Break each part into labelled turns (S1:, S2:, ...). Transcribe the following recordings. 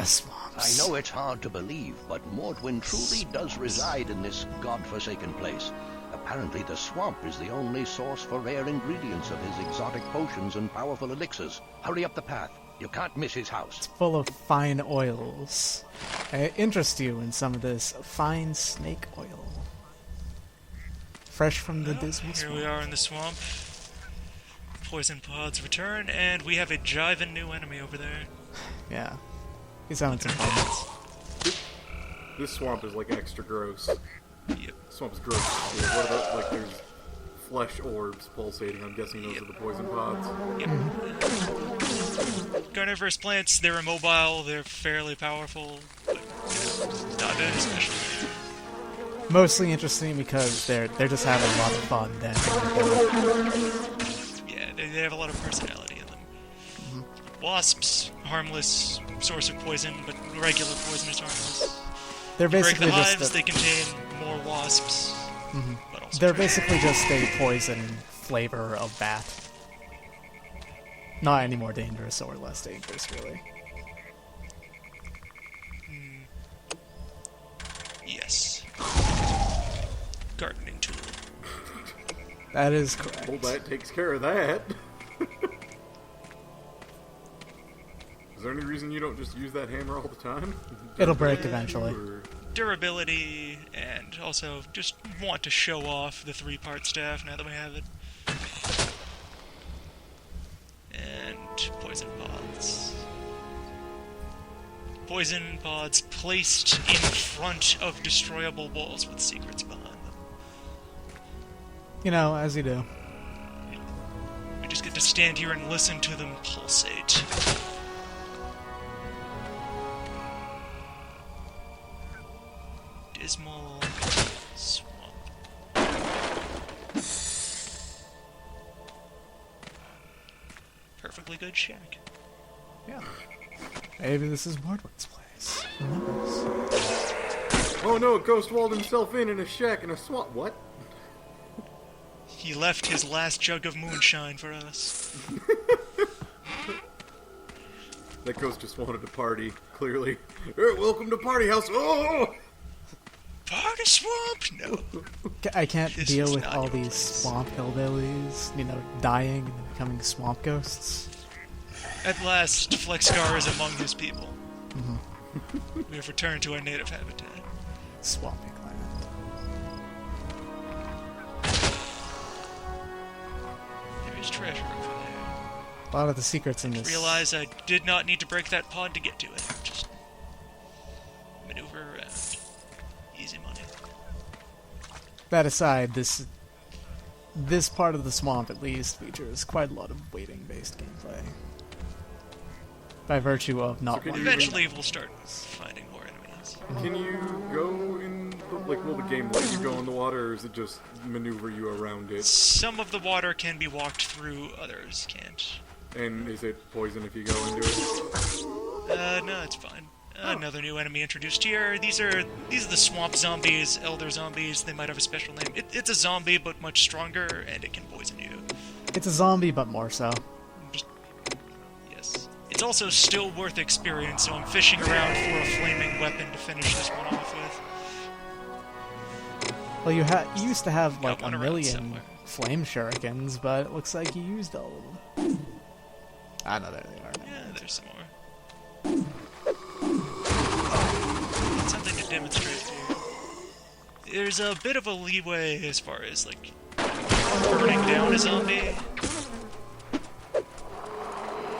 S1: Forest swamps.
S2: I know it's hard to believe, but Mordwin truly does reside in this godforsaken place. Apparently the swamp is the only source for rare ingredients of his exotic potions and powerful elixirs. Hurry up the path. You can't miss his house.
S1: It's full of fine oils. I interest you in some of this fine snake oil. Fresh from the dismal swamp.
S3: Here we are in the swamp. Poison pods return, and we have a jiving new enemy over there.
S1: Yeah. He's having some problems.
S4: This swamp is like extra gross.
S3: Yep.
S4: This swamp is gross. What about, like, there's flesh orbs pulsating? I'm guessing those are the poison pods.
S3: Yep. Carnivorous plants, they're immobile, they're fairly powerful, but not very special.
S1: Mostly interesting because they're just having a lot of fun then.
S3: Yeah, they have a lot of personality in them. Wasps, harmless source of poison, but regular poison is harmless.
S1: They're basically
S3: break the
S1: just
S3: hives, they contain more wasps. But also
S1: they're basically just a poison flavor of bat. Not any more dangerous or less dangerous, really.
S3: Yes. Gardening tool.
S1: That is correct.
S4: Well, that takes care of that. Is there any reason you don't just use that hammer all the time?
S1: It'll break eventually.
S3: Durability, and also just want to show off the 3-part staff now that we have it. And poison pods. Poison pods placed in front of destroyable walls with secrets behind them.
S1: You know, as you do.
S3: We just get to stand here and listen to them pulsate. Dismal swamp. Perfectly good shack.
S1: Yeah. Maybe this is Mordwin's place. Who knows?
S4: Oh no, Ghost walled himself in a shack in a swamp. What?
S3: He left his last jug of moonshine for us.
S4: That Ghost just wanted to party, clearly. Welcome to Party House! Oh!
S3: Party swamp? No.
S1: I can't
S3: This
S1: deal
S3: is
S1: with
S3: not
S1: all
S3: your
S1: these
S3: place.
S1: swamp hillbillies, you know, dying and becoming swamp ghosts.
S3: At last, Flexgar is among his people. We have returned to our native habitat.
S1: Swampy land.
S3: There is treasure over there.
S1: A lot of the secrets in this.
S3: Realize I did not need to break that pod to get to it. Just maneuver around. Easy money.
S1: That aside, this part of the swamp at least features quite a lot of waiting-based gameplay. By virtue of not
S4: can
S1: wanting
S4: you-
S3: Eventually, we'll start finding more enemies.
S4: Can you go in, will the game let you go in the water, or is it just maneuver you around it?
S3: Some of the water can be walked through, others can't.
S4: And is it poison if you go into it?
S3: No, it's fine. Another new enemy introduced here. These are the swamp zombies, elder zombies. They might have a special name. It's a zombie, but much stronger, and it can poison you.
S1: It's a zombie, but more so.
S3: Yes. It's also still worth experience, so I'm fishing around for a flaming weapon to finish this one off with.
S1: Well, you used to have
S3: Got
S1: like a
S3: one around
S1: million
S3: somewhere.
S1: flame shurikens, but it looks like you used all of them. Ah, no, there they are.
S3: Yeah, there's some more. Got something to demonstrate to you. There's a bit of a leeway as far as, like, burning down a zombie.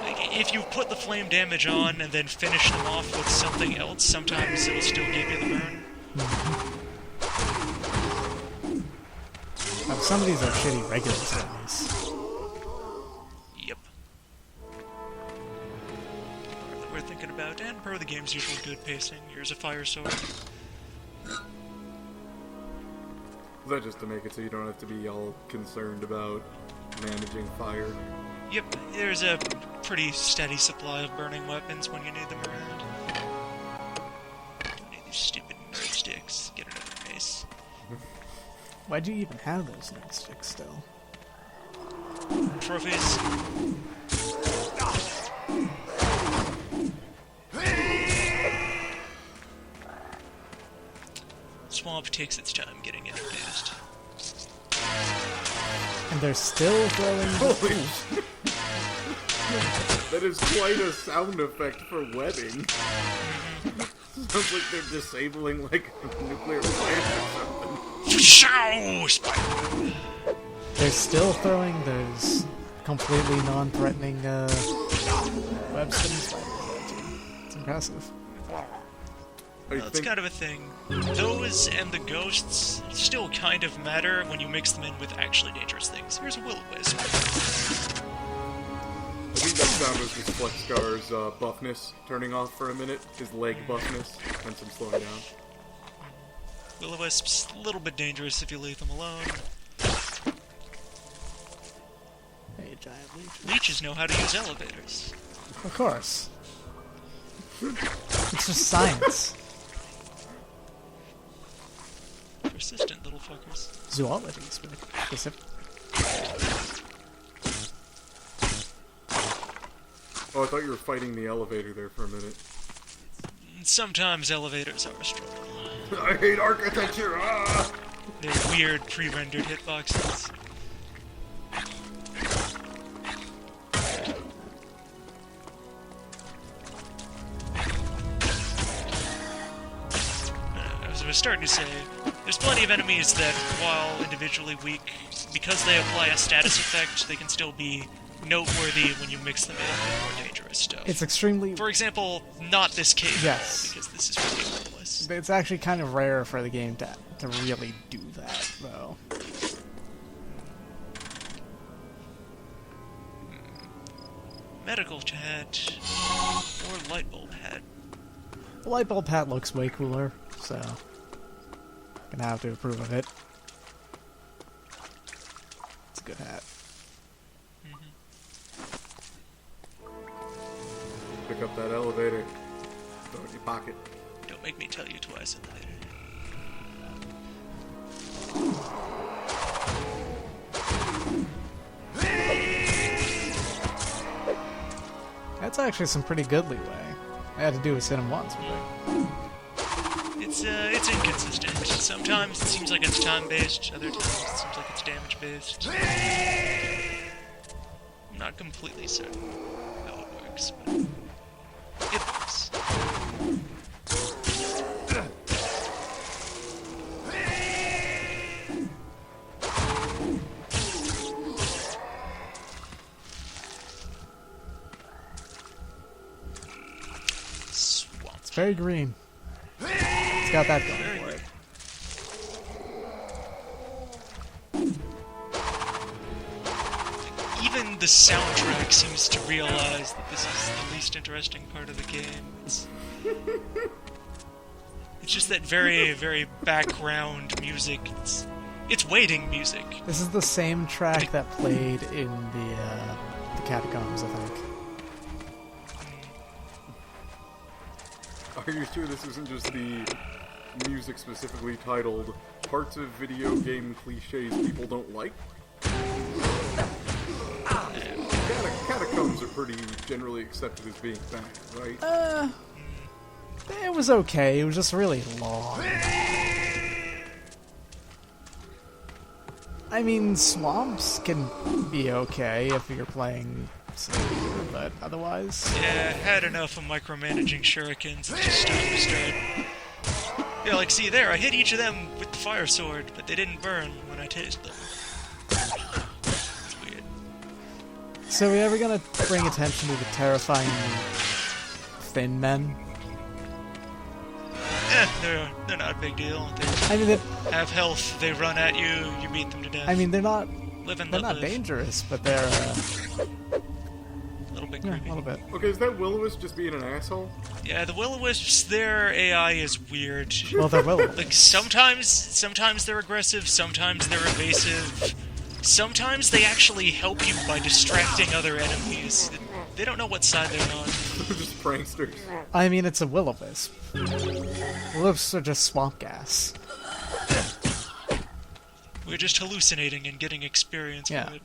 S3: Like, if you put the flame damage on and then finish them off with something else, sometimes it'll still give you the burn.
S1: Some of these are shitty regular zombies.
S3: Yep. That we're thinking about, and per the game's usual good pacing, here's a fire sword.
S4: Is that just to make it so you don't have to be all concerned about managing fire?
S3: Yep, there's a pretty steady supply of burning weapons when you need them around. Don't need these stupid nerd sticks. Get another mace.
S1: Why'd you even have those nightsticks still?
S3: Trophies. swamp takes its time getting introduced.
S1: And they're still throwing
S4: Holy shit. That is quite a sound effect for webbing. Sounds like they're disabling like a nuclear plant or something.
S1: They're still throwing those completely non-threatening web spinning spiders. It's impressive.
S3: Well, it's kind of a thing. Those and the ghosts still kind of matter when you mix them in with actually dangerous things. Here's a will-o-wisp.
S4: I think that sound was just Flexgar's buffness turning off for a minute. His leg buffness, hence him slowing down.
S3: Will-o-wisps, a little bit dangerous if you leave them alone.
S1: Hey, giant leech.
S3: Leeches know how to use elevators.
S1: Of course. It's just science.
S3: Persistent little fuckers.
S1: Zoology, specific.
S4: Oh, I thought you were fighting the elevator there for a minute.
S3: Sometimes elevators are a struggle.
S4: I hate architecture! Ah!
S3: They're weird pre-rendered hitboxes. As I was starting to say, there's plenty of enemies that, while individually weak, because they apply a status effect, they can still be noteworthy when you mix them in with more dangerous stuff.
S1: It's extremely...
S3: For example, not this cave.
S1: Yes.
S3: Because this is really harmless.
S1: It's actually kind of rare for the game to really do that, though.
S3: Medical hat or light bulb hat.
S1: The light bulb hat looks way cooler, so gonna have to approve of it. It's a good hat.
S4: Pick up that elevator. Throw it in your pocket.
S3: Don't make me tell you twice later.
S1: That's actually some pretty good leeway. I had to do is hit him once, but
S3: It's inconsistent. Sometimes it seems like it's time-based, other times it seems like it's damage-based. I'm not completely certain how it works, but it works. Swamp.
S1: it's very green. It's got that going for it.
S3: Even the soundtrack seems to realize that this is the least interesting part of the game. It's just that very, very background music. It's waiting music.
S1: This is the same track that played in the catacombs, I think.
S4: Are you sure this isn't just the music specifically titled Parts of Video Game Cliches People Don't Like? Catacombs are pretty generally accepted as being bad, right?
S1: It was okay. It was just really long. I mean, swamps can be okay if you're playing slower, but otherwise...
S3: Yeah, had enough of micromanaging shurikens. It's just time to start. Yeah, like, see there, I hit each of them with the fire sword, but they didn't burn when I tased them. It's weird.
S1: So are we ever gonna bring attention to the terrifying thin men?
S3: They're not a big deal.
S1: I mean,
S3: They have health, they run at you, you beat them to death.
S1: I mean, they're not
S3: Live and
S1: they're
S3: let
S1: not
S3: live.
S1: dangerous, but they're
S3: A little bit
S1: yeah,
S3: creepy.
S1: a little bit.
S4: Okay, is that Will-O-Wisp just being an asshole?
S3: Yeah, the will-o-wisps, their AI is weird.
S1: Well, they're will.
S3: Like, sometimes they're aggressive, sometimes they're evasive. Sometimes they actually help you by distracting other enemies. They don't know what side they're on.
S4: Just pranksters.
S1: I mean, it's a will-o-wisp. Will-o-wisps are just swamp gas.
S3: We're just hallucinating and getting experience
S1: Yeah.
S3: with it.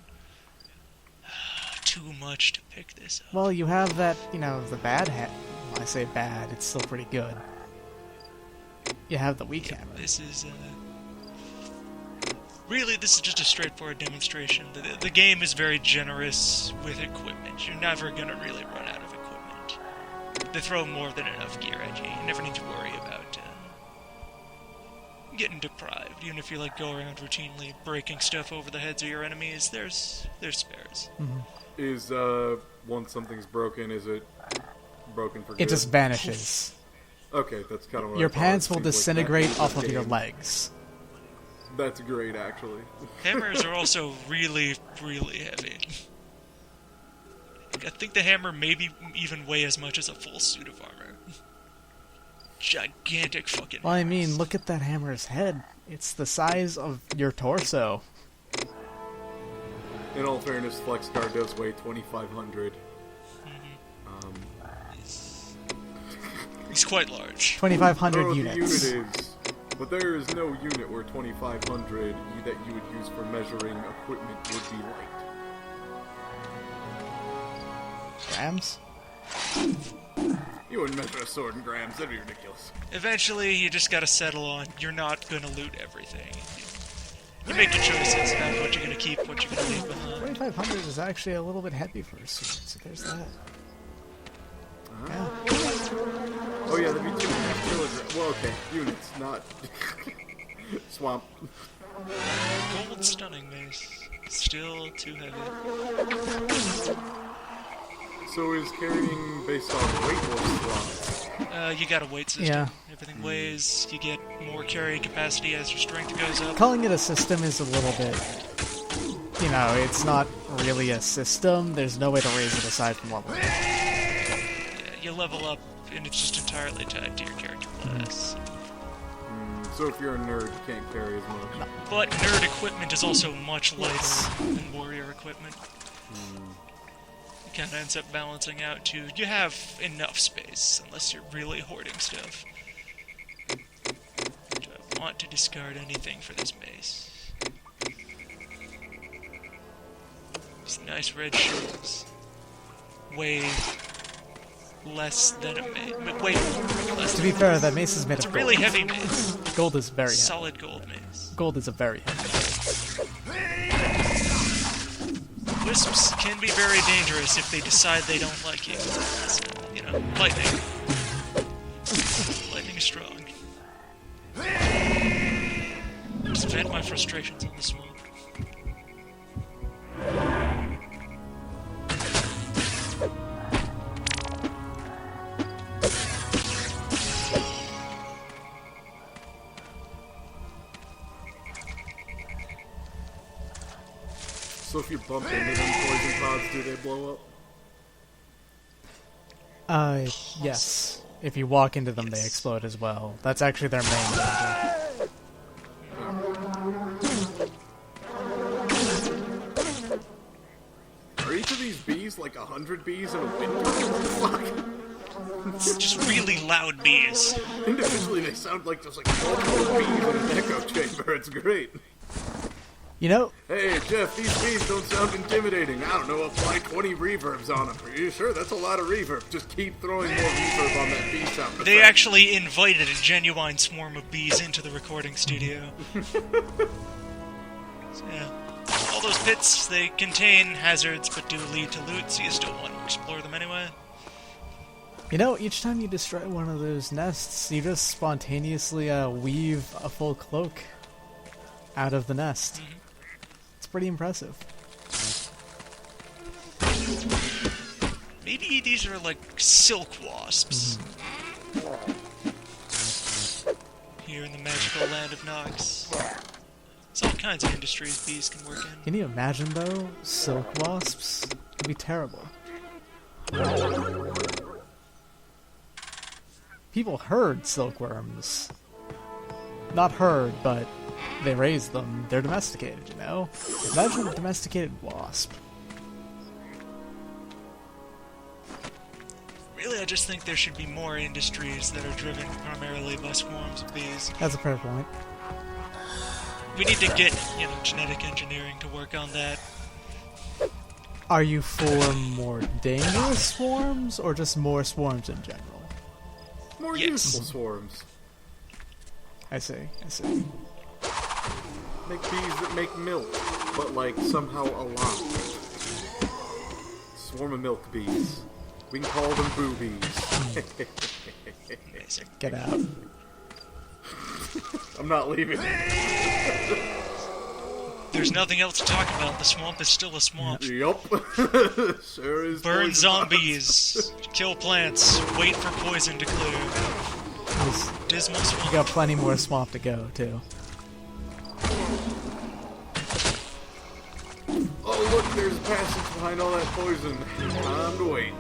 S3: Too much to pick this up.
S1: Well, you have that, you know, the bad hat. When I say bad, it's still pretty good. You have the weak hammer.
S3: This is really, this is just a straightforward demonstration. The game is very generous with equipment. You're never gonna really run out of equipment. They throw more than enough gear at you. You never need to worry about getting deprived. Even if you like go around routinely breaking stuff over the heads of your enemies, there's spares.
S1: Mm-hmm.
S4: Is once something's broken, is it broken for good?
S1: It just vanishes.
S4: Okay, that's kind of what
S1: Your
S4: I thought.
S1: pants
S4: It
S1: will
S4: seems like
S1: disintegrate
S4: that
S1: off
S4: is
S1: of your
S4: game.
S1: legs.
S4: That's great, actually.
S3: Hammers are also really, really heavy. I think the hammer maybe even weigh as much as a full suit of armor. Gigantic fucking
S1: Well, I mean,
S3: hammers.
S1: look at that hammer's head. It's the size of your torso.
S4: In all fairness, Flexgar does weigh 2,500.
S3: He's quite large.
S1: 2,500
S4: The
S1: units.
S4: unit is, but there is no unit where 2,500 that you would use for measuring equipment would be light.
S1: Grams?
S4: You wouldn't measure a sword in grams, that'd be ridiculous.
S3: Eventually, you just gotta settle on, you're not gonna loot everything. You make your choices about what you're gonna keep, what you're gonna leave behind.
S1: 2,500 is actually a little bit heavy for a sword, so there's that. Yeah.
S4: Oh yeah, that'd be 200 kilograms. Well, okay, units, not swamp.
S3: Gold stunning mace. Still too heavy.
S4: So is carrying based on weight or slot?
S3: You got a weight system.
S1: Yeah.
S3: Everything weighs, you get more carrying capacity as your strength goes up.
S1: Calling it a system is a little bit... You know, it's not really a system. There's no way to raise it aside from level.
S3: Yeah, you level up, and it's just entirely tied to your character class.
S4: So if you're a nerd, you can't carry as much.
S3: But nerd equipment is also much lighter than warrior equipment. It kind of ends up balancing out to, you have enough space, unless you're really hoarding stuff. Do I want to discard anything for this mace? These nice red shoes weigh less than a mace. Way less
S1: To
S3: than
S1: be fair, that mace is made
S3: It's a
S1: of
S3: really
S1: gold.
S3: heavy mace.
S1: Gold is very heavy.
S3: Solid gold mace.
S1: Gold is a very heavy.
S3: Wisps can be very dangerous if they decide they don't like you. You know, lightning. Lightning is strong. Just vent my frustrations on the swamp.
S4: So if you bump into them poison pods, do they blow up?
S1: Yes. If you walk into them, they
S3: Yes.
S1: explode as well. That's actually their main danger.
S4: Are each of these bees like 100 bees in a window? What the fuck?
S3: It's just really loud bees.
S4: Individually, they sound like just like multiple bees in an echo chamber. It's great.
S1: You know,
S4: Hey, Jeff, these bees don't sound intimidating. I don't know, apply 20 reverbs on them. Are you sure? That's a lot of reverb. Just keep throwing more reverb on that bee sound.
S3: They actually invited a genuine swarm of bees into the recording studio. So, yeah. All those pits, they contain hazards but do lead to loot, so you still want to explore them anyway.
S1: each time you destroy one of those nests, you just spontaneously weave a full cloak out of the nest. It's pretty impressive.
S3: Maybe these are like silk wasps. Here in the magical land of Nox. There's all kinds of industries bees can work in.
S1: Can you imagine, though? Silk wasps? It'd be terrible. People herd silkworms. Not herd, but they raise them. They're domesticated, you know? Imagine a domesticated wasp.
S3: Really, I just think there should be more industries that are driven primarily by swarms of bees.
S1: That's a fair point.
S3: We need to get, genetic engineering to work on that.
S1: Are you for more dangerous swarms, or just more swarms in general?
S4: More
S3: Yes.
S4: useful swarms.
S1: I see.
S4: Make bees that make milk, but like somehow a lot. Swarm of milk bees. We can call them boobies.
S3: Amazing.
S1: Get out.
S4: I'm not leaving.
S3: There's nothing else to talk about. The swamp is still a swamp.
S4: Yup. Sure is.
S3: Burn
S4: poison
S3: zombies, kill plants, wait for poison to clear.
S1: There's-
S3: Dismal
S1: We
S3: swamp.
S1: got plenty more swamp to go, too.
S4: Oh look, there's a passage behind all that poison. Time to wait.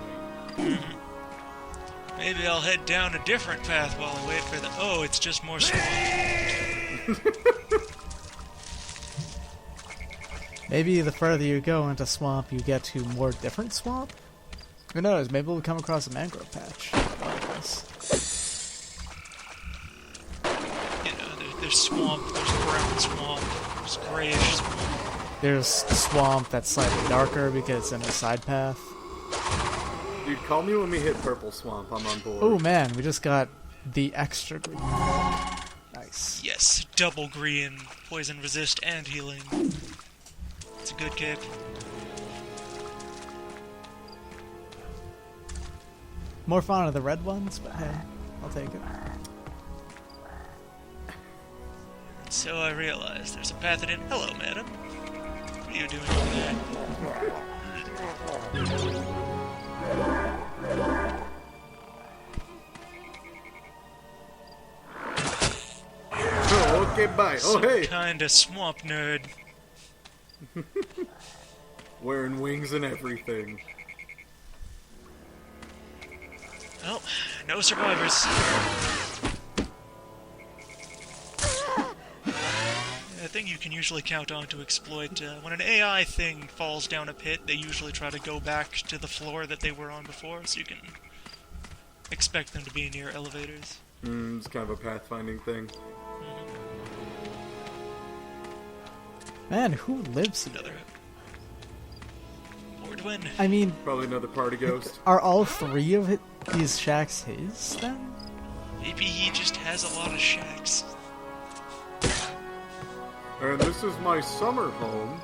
S3: Maybe I'll head down a different path while I wait for the... Oh, it's just more swamp.
S1: Maybe the further you go into swamp, you get to more different swamp? Who knows, maybe we'll come across a mangrove patch.
S3: You know, there's swamp, there's brown swamp, there's grayish swamp.
S1: There's swamp that's slightly darker because it's in a side path.
S4: Dude, call me when we hit purple swamp. I'm on board.
S1: Oh man, we just got the extra green. Nice.
S3: Yes, double green, poison resist and healing. It's a good cape.
S1: More fond of the red ones, but hey, I'll take it.
S3: So I realized there's a path in. Hello, madam. What are you doing over there?
S4: Oh, okay, bye. Oh,
S3: Some
S4: hey.
S3: kinda swamp nerd.
S4: Wearing wings and everything.
S3: Oh, no survivors. A thing you can usually count on to exploit. When an AI thing falls down a pit, they usually try to go back to the floor that they were on before, so you can expect them to be near elevators.
S4: It's kind of a pathfinding thing.
S1: Man, who lives here?
S3: Another Mordwin.
S1: I mean,
S4: Probably another party ghost.
S1: are all three of these shacks his, then?
S3: Maybe he just has a lot of shacks.
S4: And this is my summer home.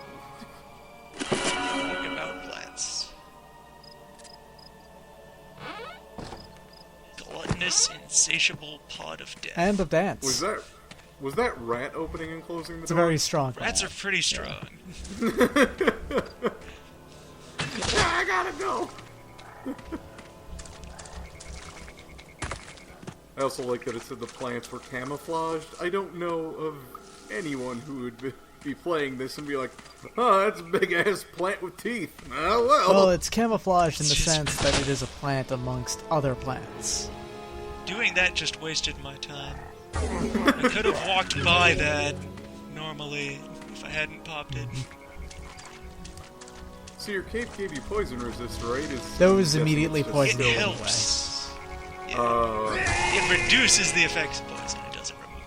S3: Talk about plants. Gluttonous, insatiable pod of death.
S1: And a dance.
S4: Was that rat opening and closing the
S1: It's a
S4: door?
S1: very strong
S3: Rats are
S1: rat.
S3: pretty strong.
S4: I gotta go. I also like that it said the plants were camouflaged. I don't know of anyone who would be playing this and be like, oh, that's a big-ass plant with teeth. Oh, well.
S1: Well, it's camouflaged in the
S3: It's just-
S1: sense that it is a plant amongst other plants.
S3: Doing that just wasted my time. I could have walked by that normally if I hadn't popped it.
S4: So your cape gave you poison resist, right?
S1: Those
S4: I'm guessing
S1: immediately
S4: it's just
S1: poisoned
S3: It
S1: me.
S4: still-
S3: helps. Yeah. It reduces the effects of poison. It doesn't remove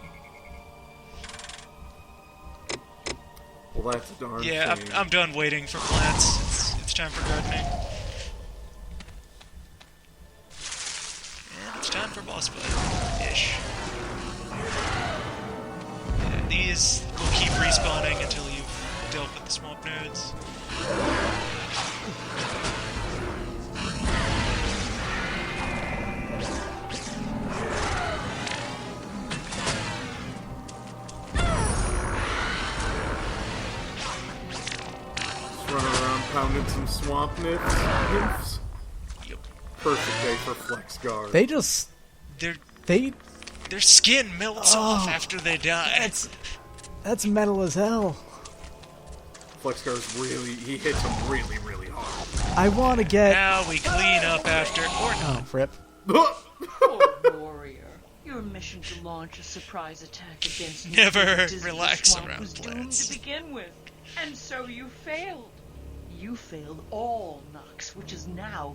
S3: them.
S4: Well, that's a darn
S3: Yeah,
S4: shame.
S3: I'm done waiting for plants. It's time for gardening. And it's time for boss fight-ish. Yeah, these will keep respawning until you've dealt with the swamp nerds.
S4: Just running around pounding some swamp nymphs.
S3: Yep.
S4: Perfect day for Flexgar.
S1: They just...
S3: Their
S1: They...
S3: their skin melts off after they die.
S1: That's metal as hell.
S4: Flexgar's really, he hits him really, really hard.
S1: I want to get...
S3: Now we clean up after, or
S1: Oh, rip.
S5: Poor warrior. Your mission to launch a surprise attack against me
S3: Never
S5: into the
S3: relax
S5: swamp
S3: around
S5: was doomed
S3: plants.
S5: to begin with, and so you failed. You failed all Nox, which is now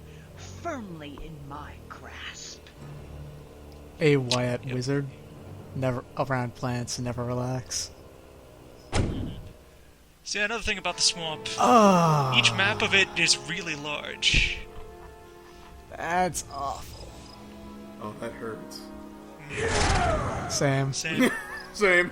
S5: firmly in my grasp.
S1: A Wyatt wizard. Never around plants, never relax.
S3: See, another thing about the swamp.
S1: Oh,
S3: Each map of it is really large.
S1: that's awful.
S4: Oh, that hurts.
S1: Sam.
S3: Same.
S4: Same.